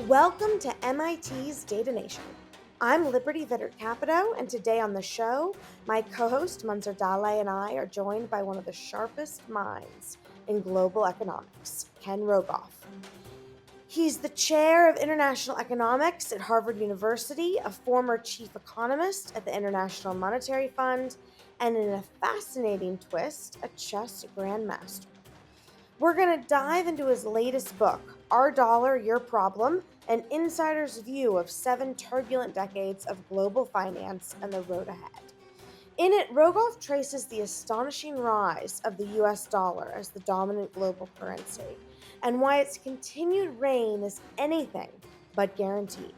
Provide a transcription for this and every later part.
Welcome to MIT's Data Nation. I'm Liberty Vittert Capito, and today on the show, my co-host Munther Dahleh and I are joined by one of the sharpest minds in global economics, Ken Rogoff. He's the chair of international economics at Harvard University, a former chief economist at the International Monetary Fund, and in a fascinating twist, a chess grandmaster. We're going to dive into his latest book, Our Dollar, Your Problem, an insider's view of 7 turbulent decades of global finance and the road ahead. In it, Rogoff traces the astonishing rise of the US dollar as the dominant global currency, and why its continued reign is anything but guaranteed.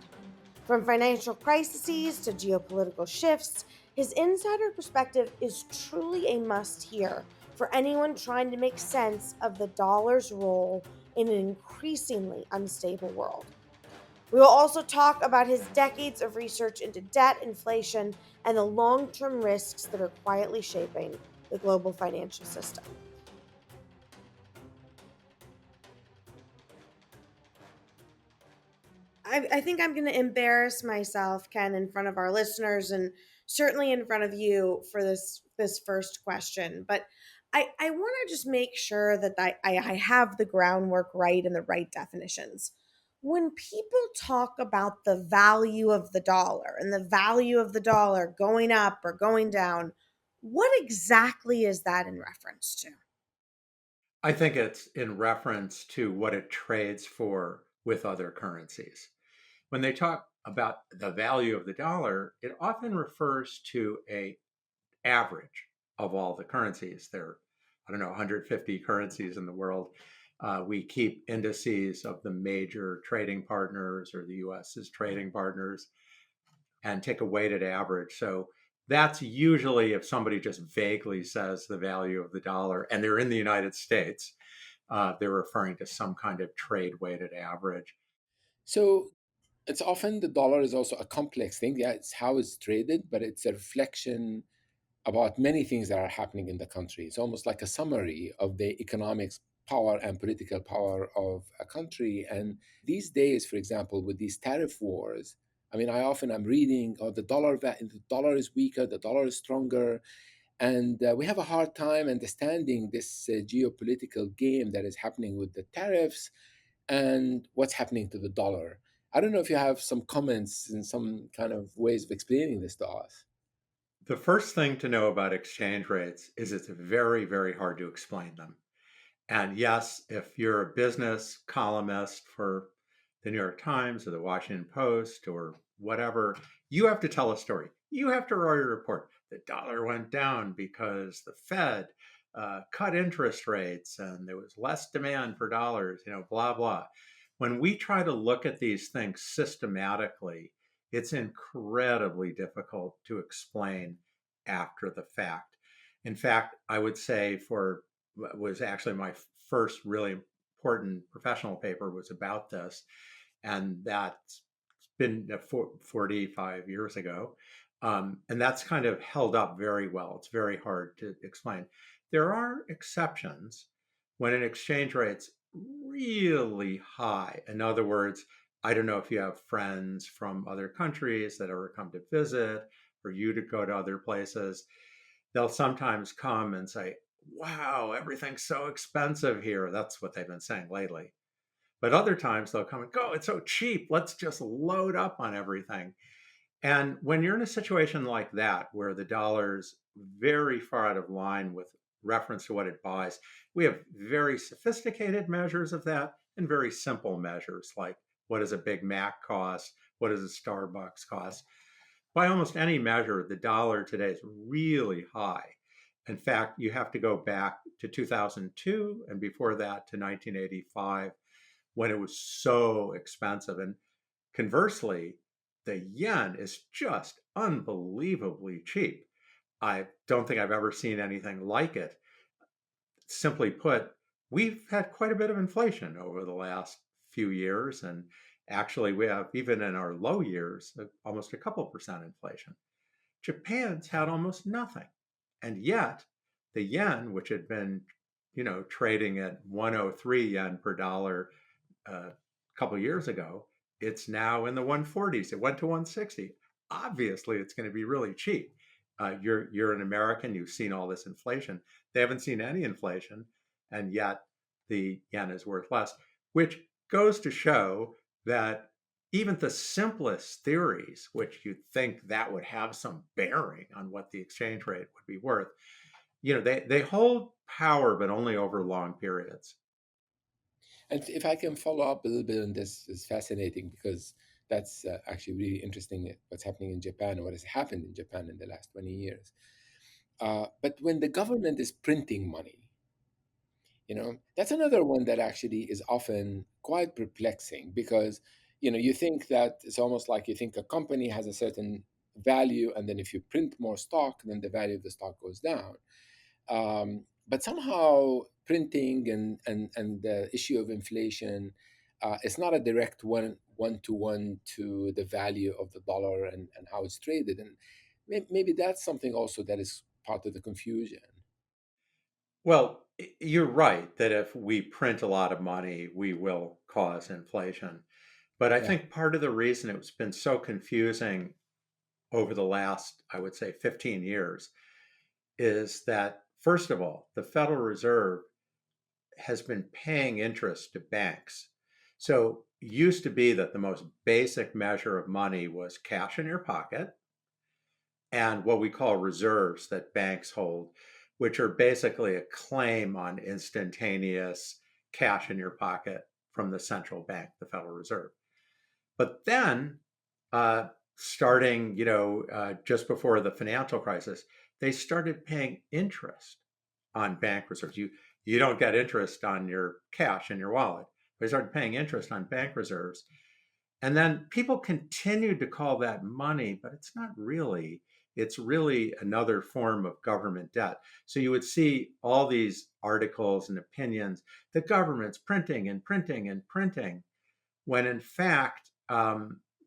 From financial crises to geopolitical shifts, his insider perspective is truly a must-hear for anyone trying to make sense of the dollar's role in an increasingly unstable world. We will also talk about his decades of research into debt, inflation, and the long-term risks that are quietly shaping the global financial system. I think I'm going to embarrass myself, Ken, in front of our listeners and certainly in front of you for this first question. But I want to just make sure that I have the groundwork right and the right definitions. When people talk about the value of the dollar and the value of the dollar going up or going down, what exactly is that in reference to? I think it's in reference to what it trades for with other currencies. When they talk about the value of the dollar, it often refers to a average of all the currencies. There are, I don't know, 150 currencies in the world. We keep indices of the major trading partners or the US's trading partners and take a weighted average. So that's usually if somebody just vaguely says the value of the dollar and they're in the United States, they're referring to some kind of trade weighted average. So it's often the dollar is also a complex thing. Yeah, it's how it's traded, but it's a reflection about many things that are happening in the country. It's almost like a summary of the economics power and political power of a country. And these days, for example, with these tariff wars, I mean, I often am reading, oh, the dollar is weaker, the dollar is stronger, and we have a hard time understanding this geopolitical game that is happening with the tariffs and what's happening to the dollar. I don't know if you have some comments and some kind of ways of explaining this to us. The first thing to know about exchange rates is it's very, very hard to explain them. And yes, if you're a business columnist for the New York Times or the Washington Post or whatever, you have to tell a story. You have to write a report. The dollar went down because the Fed cut interest rates and there was less demand for dollars, blah, blah. When we try to look at these things systematically, it's incredibly difficult to explain after the fact. In fact, I would say was actually my first really important professional paper was about this, and that's been 45 years ago. And that's kind of held up very well. It's very hard to explain. There are exceptions when an exchange rate's really high. In other words, I don't know if you have friends from other countries that ever come to visit or you to go to other places. They'll sometimes come and say, wow, everything's so expensive here. That's what they've been saying lately. But other times they'll come and go, it's so cheap. Let's just load up on everything. And when you're in a situation like that, where the dollar's very far out of line with reference to what it buys, we have very sophisticated measures of that and very simple measures like what does a Big Mac cost? What does a Starbucks cost? By almost any measure, the dollar today is really high. In fact, you have to go back to 2002 and before that to 1985 when it was so expensive. And conversely, the yen is just unbelievably cheap. I don't think I've ever seen anything like it. Simply put, we've had quite a bit of inflation over the last few years. And actually, we have, even in our low years, almost a couple percent inflation. Japan's had almost nothing. And yet, the yen, which had been, trading at 103 yen per dollar a couple years ago, it's now in the 140s. It went to 160. Obviously, it's going to be really cheap. You're an American. You've seen all this inflation. They haven't seen any inflation, and yet the yen is worth less, which goes to show that even the simplest theories, which you'd think that would have some bearing on what the exchange rate would be worth, they hold power, but only over long periods. And if I can follow up a little bit on this, is fascinating because that's actually really interesting what's happening in Japan, or what has happened in Japan in the last 20 years. But when the government is printing money, that's another one that actually is often quite perplexing because, you think that it's almost like you think a company has a certain value, and then if you print more stock, then the value of the stock goes down. But somehow printing and the issue of inflation is not a direct one-to-one to the value of the dollar and how it's traded. And maybe that's something also that is part of the confusion. Well, you're right that if we print a lot of money, we will cause inflation. But I Yeah. think part of the reason it's been so confusing over the last, I would say, 15 years is that, first of all, the Federal Reserve has been paying interest to banks. So it used to be that the most basic measure of money was cash in your pocket and what we call reserves that banks hold, which are basically a claim on instantaneous cash in your pocket from the central bank, the Federal Reserve. But then, starting, just before the financial crisis, they started paying interest on bank reserves. You don't get interest on your cash in your wallet. They started paying interest on bank reserves. And then people continued to call that money, but it's not really. It's really another form of government debt. So you would see all these articles and opinions, the government's printing and printing and printing, when in fact,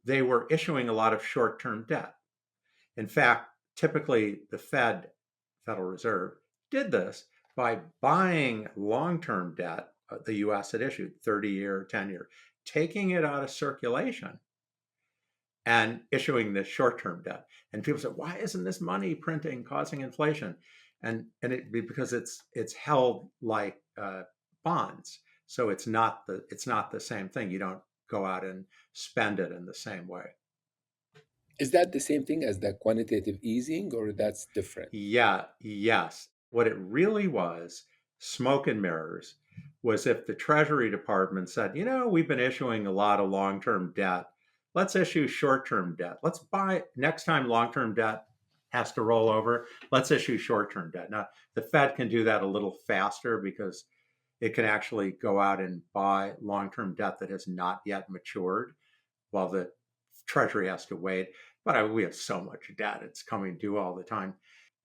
they were issuing a lot of short term debt. In fact, typically the Federal Reserve, did this by buying long term debt the US had issued, 30-year, 10-year, taking it out of circulation and issuing this short term debt. And people said, why isn't this money printing causing inflation? And because it's held like bonds. So it's not the same thing. You don't go out and spend it in the same way. Is that the same thing as the quantitative easing, or that's different? Yeah, yes. What it really was, smoke and mirrors, was if the Treasury Department said, we've been issuing a lot of long term debt. Let's issue short term debt. Let's buy next time long term debt has to roll over. Let's issue short term debt. Now, the Fed can do that a little faster because it can actually go out and buy long term debt that has not yet matured while the Treasury has to wait. But we have so much debt, it's coming due all the time.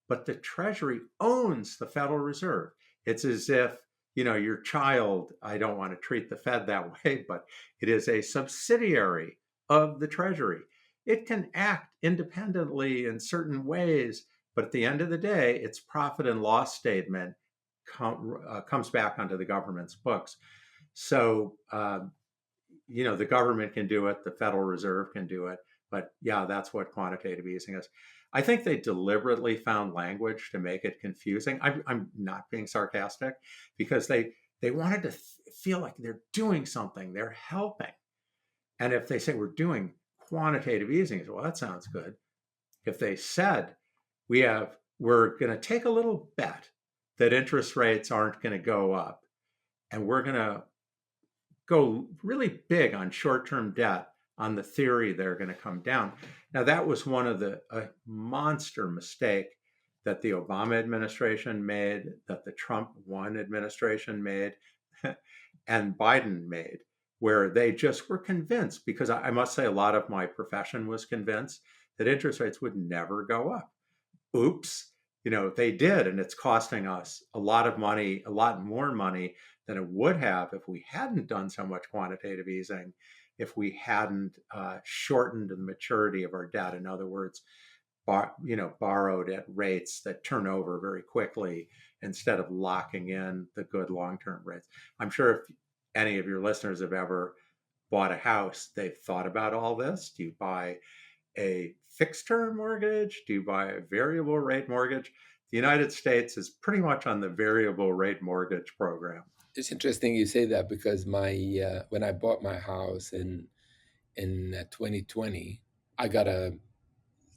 But the Treasury owns the Federal Reserve. It's as if, your child, I don't want to treat the Fed that way, but it is a subsidiary of the Treasury. It can act independently in certain ways, but at the end of the day, its profit and loss statement comes back onto the government's books. So, the government can do it, the Federal Reserve can do it, but yeah, that's what quantitative easing is. I think they deliberately found language to make it confusing. I'm not being sarcastic because they wanted to feel like they're doing something, they're helping. And if they say we're doing quantitative easing, well, that sounds good. If they said we're going to take a little bet that interest rates aren't going to go up, and we're going to go really big on short-term debt on the theory they're going to come down. Now, that was one of a monster mistake that the Obama administration made, that the Trump 1 administration made, and Biden made, where they just were convinced, because I must say a lot of my profession was convinced that interest rates would never go up. Oops, they did, and it's costing us a lot of money, a lot more money than it would have if we hadn't done so much quantitative easing, if we hadn't shortened the maturity of our debt. In other words, borrowed at rates that turn over very quickly instead of locking in the good long-term rates. I'm sure if any of your listeners have ever bought a house, they've thought about all this. Do you buy a fixed term mortgage? Do you buy a variable rate mortgage? The United States is pretty much on the variable rate mortgage program. It's interesting you say that because my when I bought my house in 2020, I got a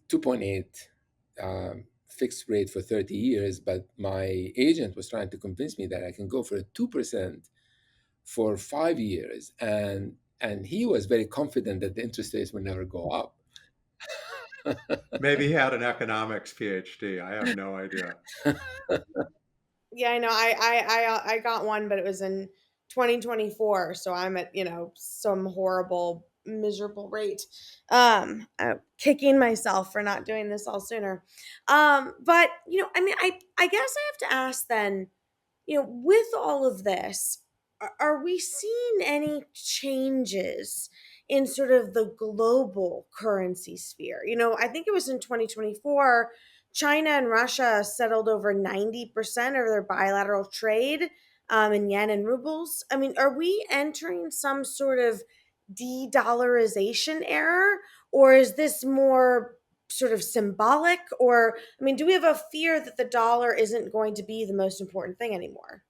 2.8 fixed rate for 30 years, but my agent was trying to convince me that I can go for a 2% for 5 years, and he was very confident that the interest rates would never go up. Maybe he had an economics PhD. I have no idea. Yeah, I know. I got one, but it was in 2024, so I'm at, some horrible, miserable rate. Kicking myself for not doing this all sooner. But I mean, I guess I have to ask then, with all of this, are we seeing any changes in sort of the global currency sphere? I think it was in 2024, China and Russia settled over 90% of their bilateral trade in yen and rubles. I mean, are we entering some sort of de-dollarization era, or is this more sort of symbolic? Or I mean, do we have a fear that the dollar isn't going to be the most important thing anymore?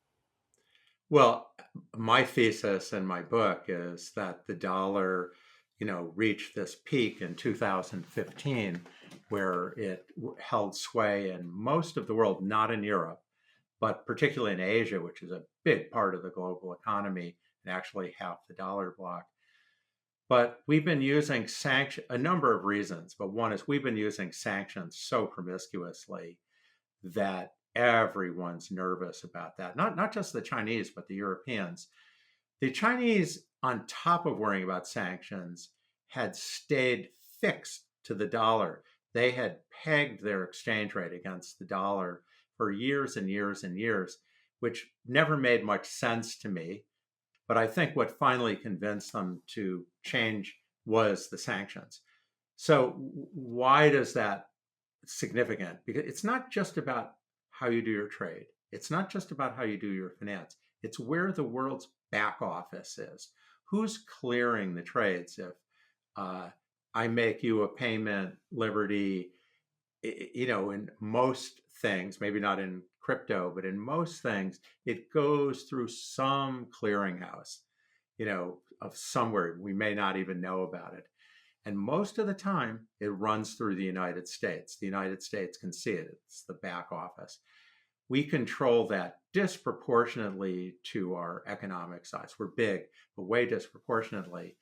Well, my thesis in my book is that the dollar, reached this peak in 2015 where it held sway in most of the world, not in Europe, but particularly in Asia, which is a big part of the global economy and actually half the dollar block. But we've been using a number of reasons, but one is we've been using sanctions so promiscuously that everyone's nervous about that. Not just the Chinese, but the Europeans. The Chinese, on top of worrying about sanctions, had stayed fixed to the dollar. They had pegged their exchange rate against the dollar for years and years and years, which never made much sense to me. But I think what finally convinced them to change was the sanctions. So why does that significant? Because it's not just about how you do your trade. It's not just about how you do your finance. It's where the world's back office is. Who's clearing the trades? If I make you a payment, Liberty, in most things, maybe not in crypto, but in most things, it goes through some clearinghouse, of somewhere. We may not even know about it. And most of the time, it runs through the United States. The United States can see it. It's the back office. We control that disproportionately to our economic size. We're big, but way disproportionately.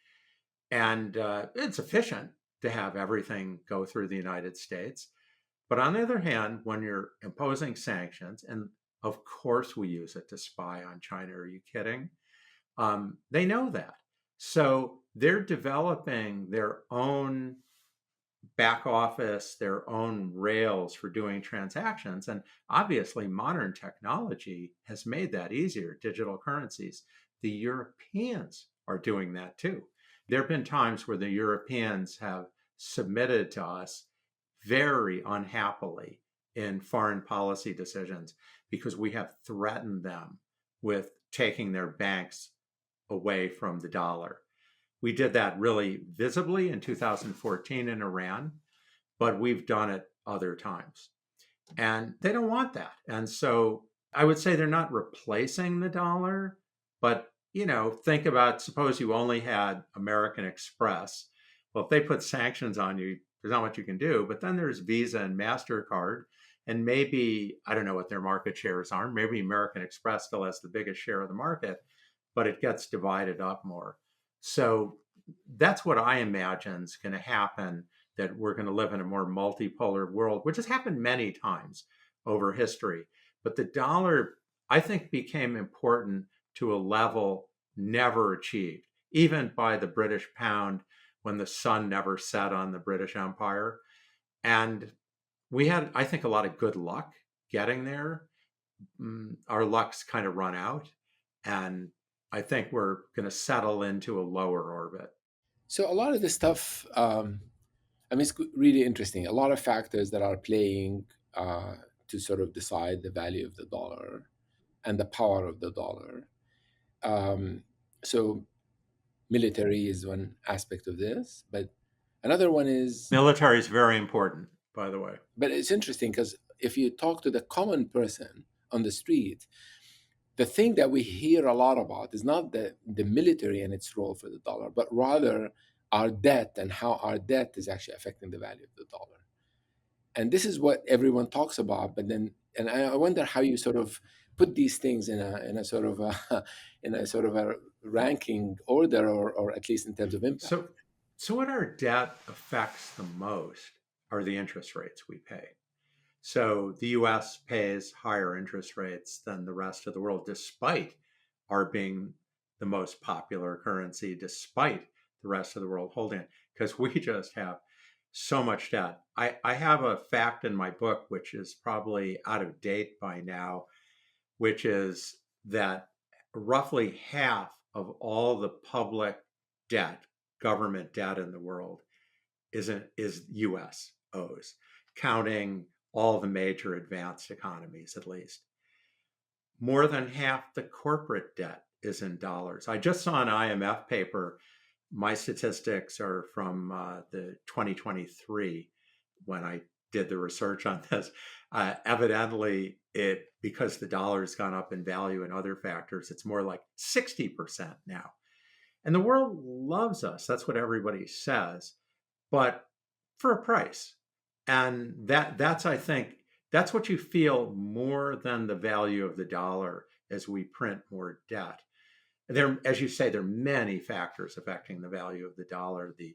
And it's efficient to have everything go through the United States. But on the other hand, when you're imposing sanctions, and of course we use it to spy on China, are you kidding? They know that. So they're developing their own back office, their own rails for doing transactions. And obviously, modern technology has made that easier, digital currencies. The Europeans are doing that too. There have been times where the Europeans have submitted to us very unhappily in foreign policy decisions because we have threatened them with taking their banks away from the dollar. We did that really visibly in 2014 in Iran, but we've done it other times. And they don't want that. And so I would say they're not replacing the dollar, but think about, suppose you only had American Express. Well, if they put sanctions on you, there's not much you can do. But then there's Visa and MasterCard. And maybe, I don't know what their market shares are. Maybe American Express still has the biggest share of the market, but it gets divided up more. So that's what I imagine is going to happen, that we're going to live in a more multipolar world, which has happened many times over history. But the dollar, I think, became important to a level never achieved, even by the British pound when the sun never set on the British Empire. And we had, I think, a lot of good luck getting there. Our luck's kind of run out. And I think we're going to settle into a lower orbit. So a lot of this stuff, I mean, it's really interesting. A lot of factors that are playing to sort of decide the value of the dollar and the power of the dollar. So Military is one aspect of this, but another one is, Military is very important, by the way. but it's interesting because if you talk to the common person on the street, the thing that we hear a lot about is not the military and its role for the dollar, but rather our debt and how our debt is actually affecting the value of the dollar. And this is what everyone talks about. But then, and I wonder how you sort of put these things in a sort of a, in a sort of a ranking order, or at least in terms of impact. So what our debt affects the most are the interest rates we pay. So the US pays higher interest rates than the rest of the world, despite our being the most popular currency, despite the rest of the world holding it, because we just have so much debt. I have a fact in my book, which is probably out of date by now, which is that roughly half of all the public debt, government debt in the world, is US owes, counting all the major advanced economies at least. More than half the corporate debt is in dollars. I just saw an IMF paper. My statistics are from the 2023 when I did the research on this. Evidently, because the dollar's gone up in value and other factors, it's more like 60% now. And the world loves us. That's what everybody says, but for a price. And that's I think that's what you feel more than the value of the dollar as we print more debt. There, as you say, there are many factors affecting the value of the dollar: the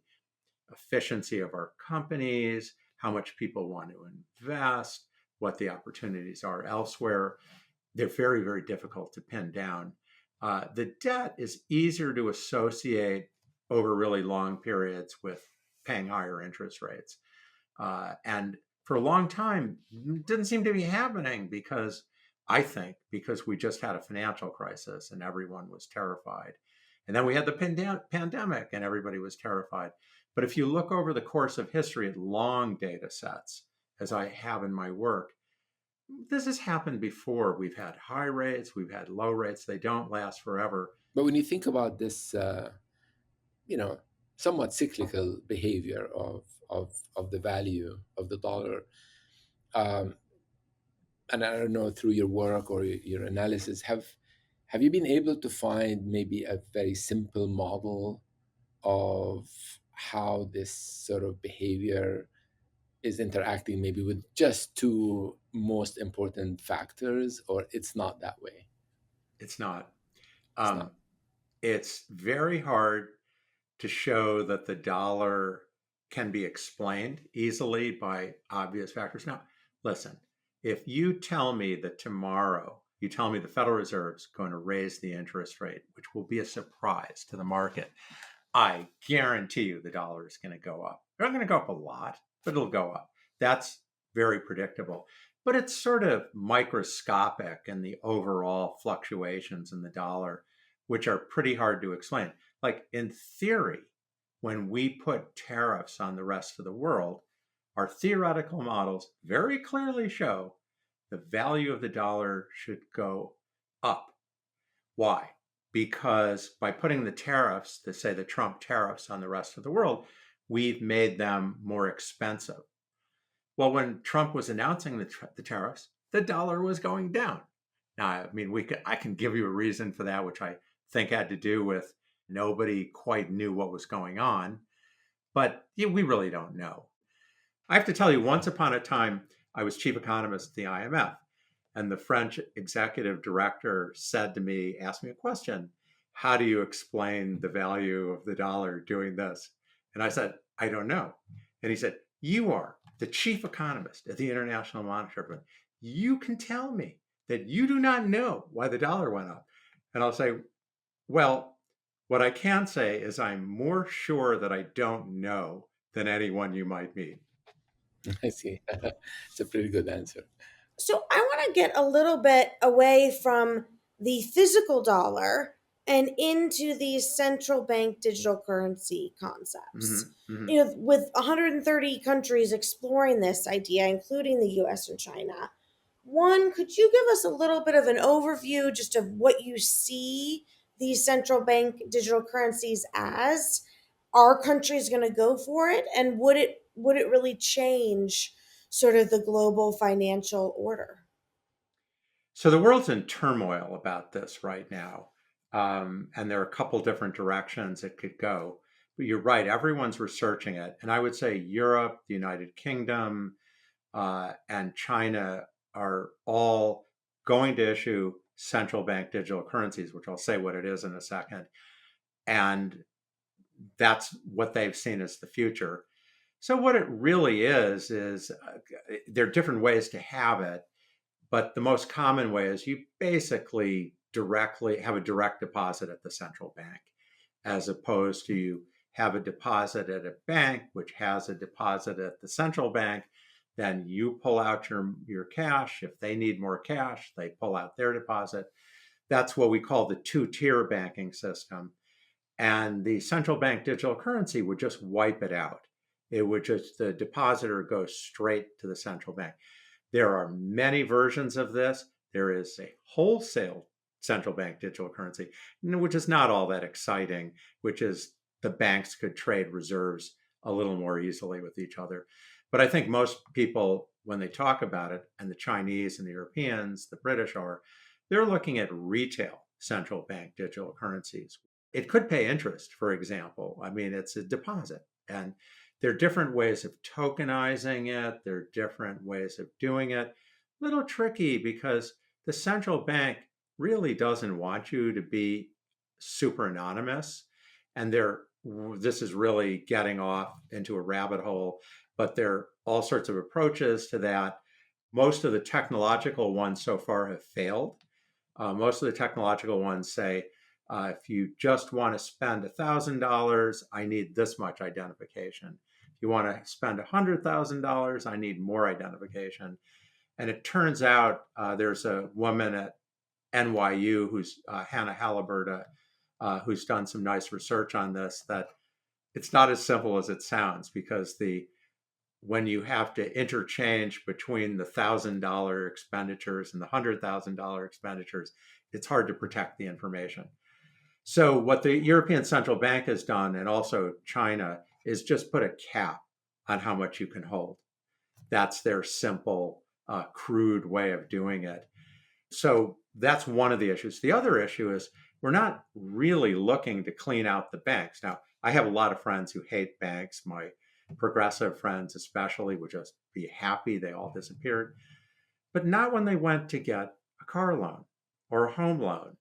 efficiency of our companies, how much people want to invest, what the opportunities are elsewhere. They're very, very difficult to pin down. The debt is easier to associate over really long periods with paying higher interest rates. And for a long time, it didn't seem to be happening because we just had a financial crisis and everyone was terrified. And then we had the pandemic and everybody was terrified. But if you look over the course of history at long data sets, as I have in my work, this has happened before. We've had high rates, we've had low rates. They don't last forever. But when you think about this, somewhat cyclical behavior of the value of the dollar, and I don't know, through your work or your analysis, have you been able to find maybe a very simple model of how this sort of behavior is interacting maybe with just two most important factors, or it's not that way? It's not. It's not. It's very hard to show that the dollar can be explained easily by obvious factors. Now, listen, if you tell me that tomorrow, you tell me the Federal Reserve's going to raise the interest rate, which will be a surprise to the market, I guarantee you the dollar is going to go up. It's not going to go up a lot, but it'll go up. That's very predictable. But it's sort of microscopic in the overall fluctuations in the dollar, which are pretty hard to explain. Like in theory, when we put tariffs on the rest of the world, our theoretical models very clearly show the value of the dollar should go up. Why? Because by putting the tariffs, say the Trump tariffs on the rest of the world, we've made them more expensive. Well, when Trump was announcing the tariffs, the dollar was going down. Now, I mean, I can give you a reason for that, which I think had to do with nobody quite knew what was going on. But we really don't know. I have to tell you, once upon a time, I was chief economist at the IMF. And the French executive director said to me, asked me a question: how do you explain the value of the dollar doing this? And I said, I don't know. And he said, you are the chief economist at the International Monetary Fund. You can tell me that you do not know why the dollar went up. And I'll say, well, what I can say is I'm more sure that I don't know than anyone you might meet. I see. It's a pretty good answer. So I want to get a little bit away from the physical dollar and into these central bank digital currency concepts. Mm-hmm, mm-hmm. You know, with 130 countries exploring this idea, including the US and China, one, could you give us a little bit of an overview just of what you see these central bank digital currencies as? Are countries going to go for it? And would it really change sort of the global financial order? So the world's in turmoil about this right now. And there are a couple different directions it could go. But you're right, everyone's researching it. And I would say Europe, the United Kingdom, and China are all going to issue central bank digital currencies, which I'll say what it is in a second. And that's what they've seen as the future. So what it really is there are different ways to have it, but the most common way is you basically directly have a direct deposit at the central bank, as opposed to you have a deposit at a bank, which has a deposit at the central bank. Then you pull out your cash. If they need more cash, they pull out their deposit. That's what we call the two-tier banking system. And the central bank digital currency would just wipe it out. It would just, the depositor goes straight to the central bank. There are many versions of this. There is a wholesale central bank digital currency, which is not all that exciting, which is the banks could trade reserves a little more easily with each other. But I think most people, when they talk about it, and the Chinese and the Europeans, the British they're looking at retail central bank digital currencies. It could pay interest, for example. I mean, it's a deposit. And there are different ways of tokenizing it. There are different ways of doing it. A little tricky because the central bank really doesn't want you to be super anonymous. And this is really getting off into a rabbit hole, but there are all sorts of approaches to that. Most of the technological ones so far have failed. Most of the technological ones say, if you just want to spend $1,000, I need this much identification. If you want to spend $100,000, I need more identification. And it turns out there's a woman at NYU who's Hannah Halliburton, who's done some nice research on this, that it's not as simple as it sounds, because when you have to interchange between the $1,000 expenditures and the $100,000 expenditures, it's hard to protect the information. So what the European Central Bank has done, and also China, is just put a cap on how much you can hold. That's their simple, crude way of doing it. So that's one of the issues. The other issue is we're not really looking to clean out the banks. Now, I have a lot of friends who hate banks. My progressive friends especially would just be happy they all disappeared, but not when they went to get a car loan or a home loan.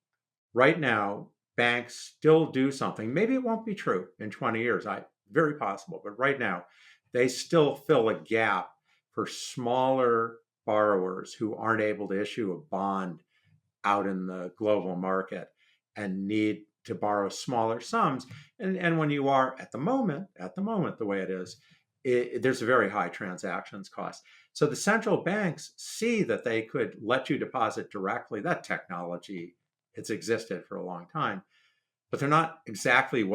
Right now, banks still do something. Maybe it won't be true in 20 years. Very possible. But right now, they still fill a gap for smaller borrowers who aren't able to issue a bond out in the global market and need to borrow smaller sums. And when you are at the moment, the way it is, there's a very high transactions cost. So the central banks see that they could let you deposit directly. That technology, it's existed for a long time, but they're not exactly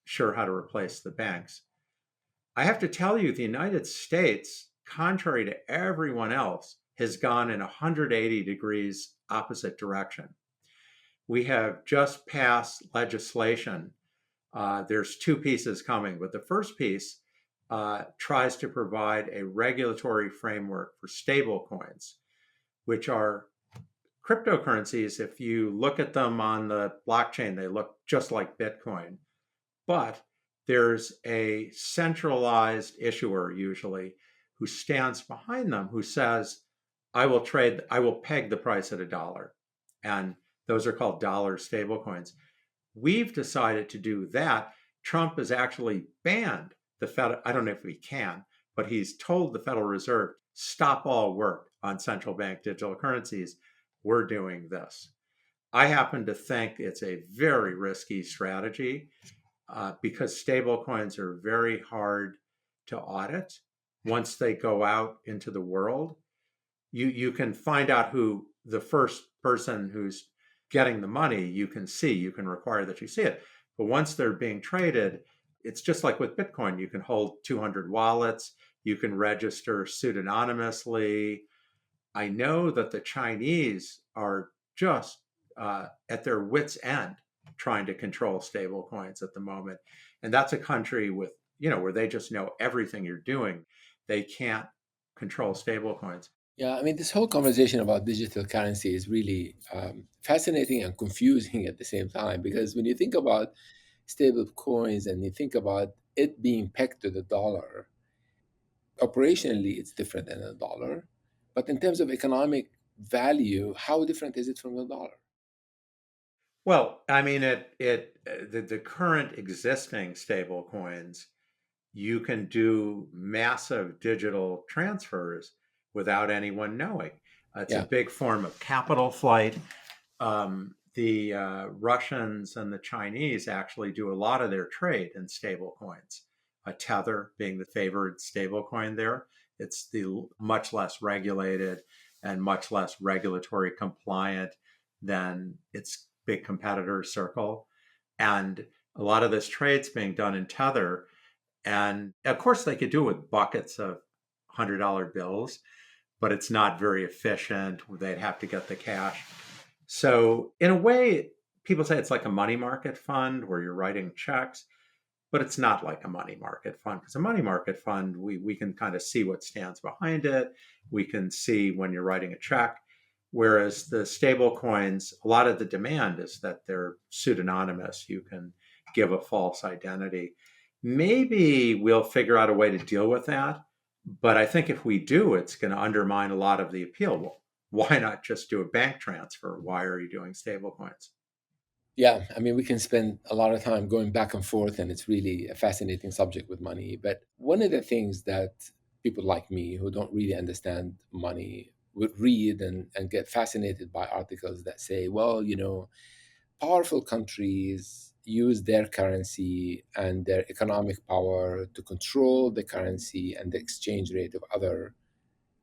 sure how to replace the banks. I have to tell you, the United States, contrary to everyone else, has gone in 180 degrees opposite direction. We have just passed legislation. There's two pieces coming, but the first piece tries to provide a regulatory framework for stable coins, which are cryptocurrencies. If you look at them on the blockchain, they look just like Bitcoin, but there's a centralized issuer usually who stands behind them, who says, I will peg the price at $1. And those are called dollar stablecoins. We've decided to do that. Trump has actually banned the Fed. I don't know if he can, but he's told the Federal Reserve, stop all work on central bank digital currencies. We're doing this. I happen to think it's a very risky strategy because stablecoins are very hard to audit. Once they go out into the world, you can find out who the first person who's getting the money, you can require that you see it. But once they're being traded, it's just like with Bitcoin. You can hold 200 wallets, you can register pseudonymously. I know that the Chinese are just at their wits' end trying to control stable coins at the moment. And that's a country with, where they just know everything you're doing. They can't control stable coins. Yeah, I mean, this whole conversation about digital currency is really fascinating and confusing at the same time, because when you think about stable coins and you think about it being pegged to the dollar, operationally it's different than a dollar. But in terms of economic value, how different is it from the dollar? Well, I mean, the current existing stable coins, you can do massive digital transfers without anyone knowing. It's a Yeah. big form of capital flight. The Russians and the Chinese actually do a lot of their trade in stable coins. Tether being the favored stable coin there. It's the much less regulated and much less regulatory compliant than its big competitor Circle. And a lot of this trade's being done in Tether. And of course, they could do it with buckets of $100 bills, but it's not very efficient. They'd have to get the cash. So, in a way, people say it's like a money market fund where you're writing checks, but it's not like a money market fund, because a money market fund, we can kind of see what stands behind it. We can see when you're writing a check. Whereas the stable coins, a lot of the demand is that they're pseudonymous. You can give a false identity. Maybe we'll figure out a way to deal with that. But I think if we do, it's going to undermine a lot of the appeal. Well, why not just do a bank transfer? Why are you doing stable coins? Yeah, I mean, we can spend a lot of time going back and forth, and it's really a fascinating subject with money. But one of the things that people like me who don't really understand money would read and get fascinated by articles that say, well, powerful countries use their currency and their economic power to control the currency and the exchange rate of other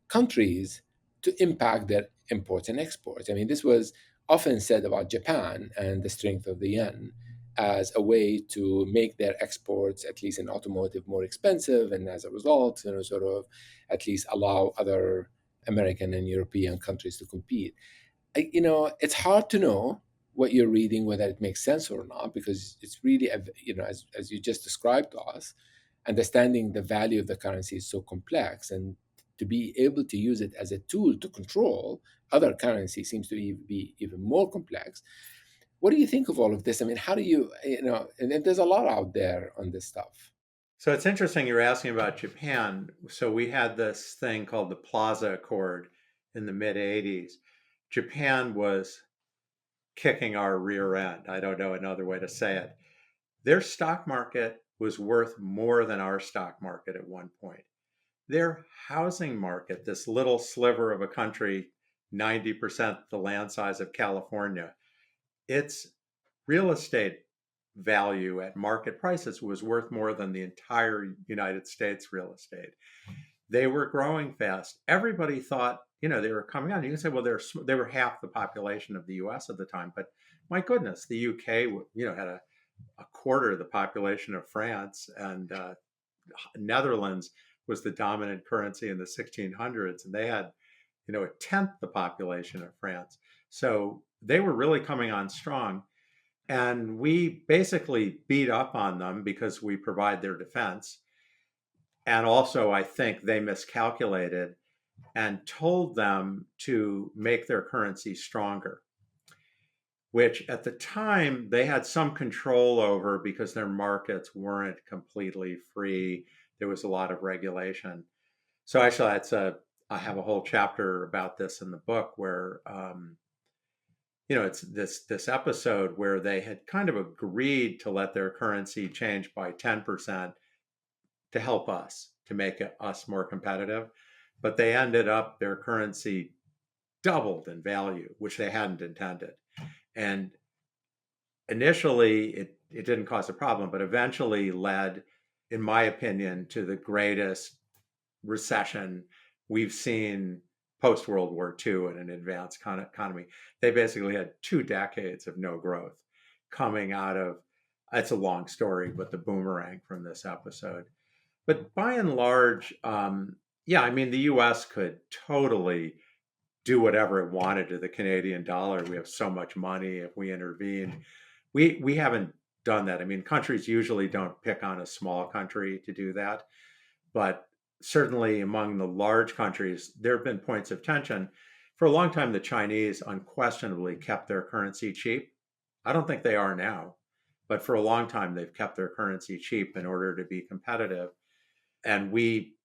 countries to impact their imports and exports. I mean, this was often said about Japan and the strength of the yen as a way to make their exports, at least in automotive, more expensive, and as a result, sort of at least allow other American and European countries to compete. It's hard to know what you're reading, whether it makes sense or not, because it's really, as you just described to us, understanding the value of the currency is so complex, and to be able to use it as a tool to control other currencies seems to be even more complex. What do you think of all of this? I mean, how do and there's a lot out there on this stuff. So it's interesting you're asking about Japan. So we had this thing called the Plaza Accord in the mid 80s. Japan was kicking our rear end. I don't know another way to say it. Their stock market was worth more than our stock market at one point. Their housing market, this little sliver of a country, 90% the land size of California, its real estate value at market prices was worth more than the entire United States real estate. They were growing fast. Everybody thought, they were coming on. You can say, well, they were half the population of the US at the time, but my goodness, the UK, had a quarter of the population of France, and Netherlands was the dominant currency in the 1600s, and they had, a tenth the population of France. So they were really coming on strong. And we basically beat up on them because we provide their defense. And also, I think they miscalculated and told them to make their currency stronger, which at the time they had some control over because their markets weren't completely free. There was a lot of regulation. So actually, I have a whole chapter about this in the book where it's this episode where they had kind of agreed to let their currency change by 10% to help us, to make us more competitive, but they ended up, their currency doubled in value, which they hadn't intended. And initially it didn't cause a problem, but eventually led, in my opinion, to the greatest recession we've seen post World War II in an advanced economy. They basically had 2 decades of no growth coming out of, it's a long story, but the boomerang from this episode. But by and large, yeah, I mean, the US could totally do whatever it wanted to the Canadian dollar. We have so much money if we intervened. We haven't done that. I mean, countries usually don't pick on a small country to do that, but certainly among the large countries, there have been points of tension. For a long time, the Chinese unquestionably kept their currency cheap. I don't think they are now, but for a long time, they've kept their currency cheap in order to be competitive. And we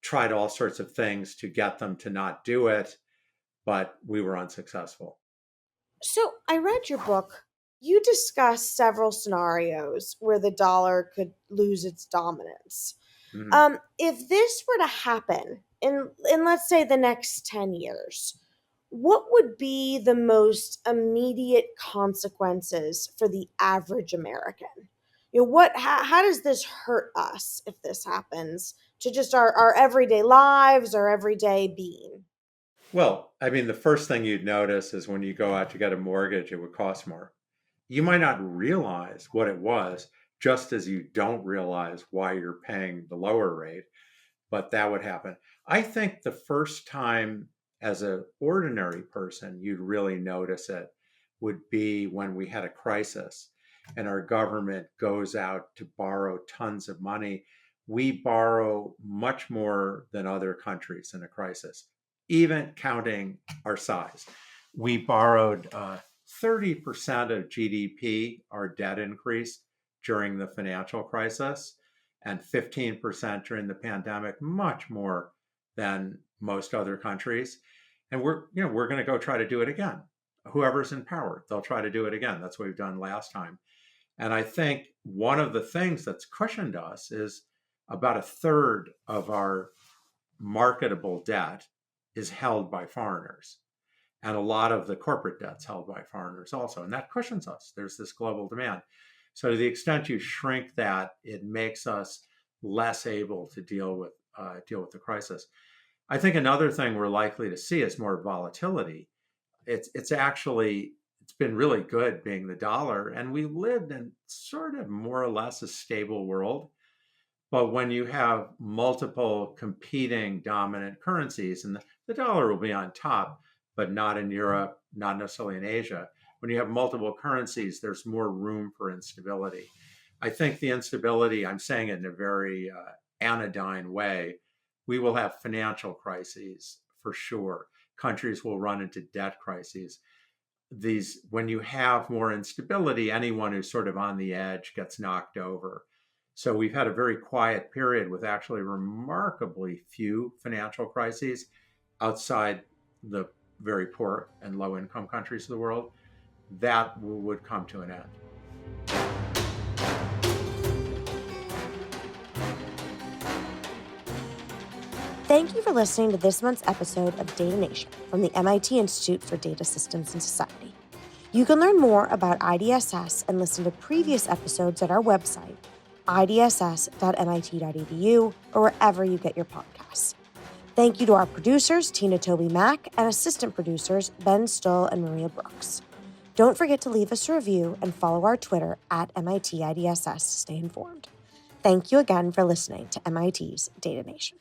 tried all sorts of things to get them to not do it, but we were unsuccessful. So I read your book. You discuss several scenarios where the dollar could lose its dominance. Mhm. If this were to happen in let's say the next 10 years, what would be the most immediate consequences for the average American? How does this hurt us if this happens to just our everyday lives, our everyday being? Well, I mean, the first thing you'd notice is when you go out to get a mortgage, it would cost more. You might not realize what it was, just as you don't realize why you're paying the lower rate, but that would happen. I think the first time as an ordinary person you'd really notice it would be when we had a crisis and our government goes out to borrow tons of money. We borrow much more than other countries in a crisis, even counting our size. We borrowed 30% of GDP, our debt increased during the financial crisis, and 15% during the pandemic, much more than most other countries. And we're going to go try to do it again. Whoever's in power, they'll try to do it again. That's what we've done last time. And I think one of the things that's cushioned us is about a third of our marketable debt is held by foreigners. And a lot of the corporate debt's held by foreigners also. And that cushions us. There's this global demand. So to the extent you shrink that, it makes us less able to deal with the crisis. I think another thing we're likely to see is more volatility. It's been really good being the dollar, and we lived in sort of more or less a stable world. But when you have multiple competing dominant currencies, and the dollar will be on top, but not in Europe, not necessarily in Asia. When you have multiple currencies, there's more room for instability. I think the instability, I'm saying it in a very anodyne way, we will have financial crises for sure. Countries will run into debt crises. When you have more instability, anyone who's sort of on the edge gets knocked over. So we've had a very quiet period with actually remarkably few financial crises outside the very poor and low income countries of the world. That would come to an end. Thank you for listening to this month's episode of Data Nation from the MIT Institute for Data Systems and Society. You can learn more about IDSS and listen to previous episodes at our website, idss.mit.edu, or wherever you get your podcasts. Thank you to our producers, Tina Toby Mack, and assistant producers, Ben Stoll and Maria Brooks. Don't forget to leave us a review and follow our Twitter at MIT IDSS to stay informed. Thank you again for listening to MIT's Data Nation.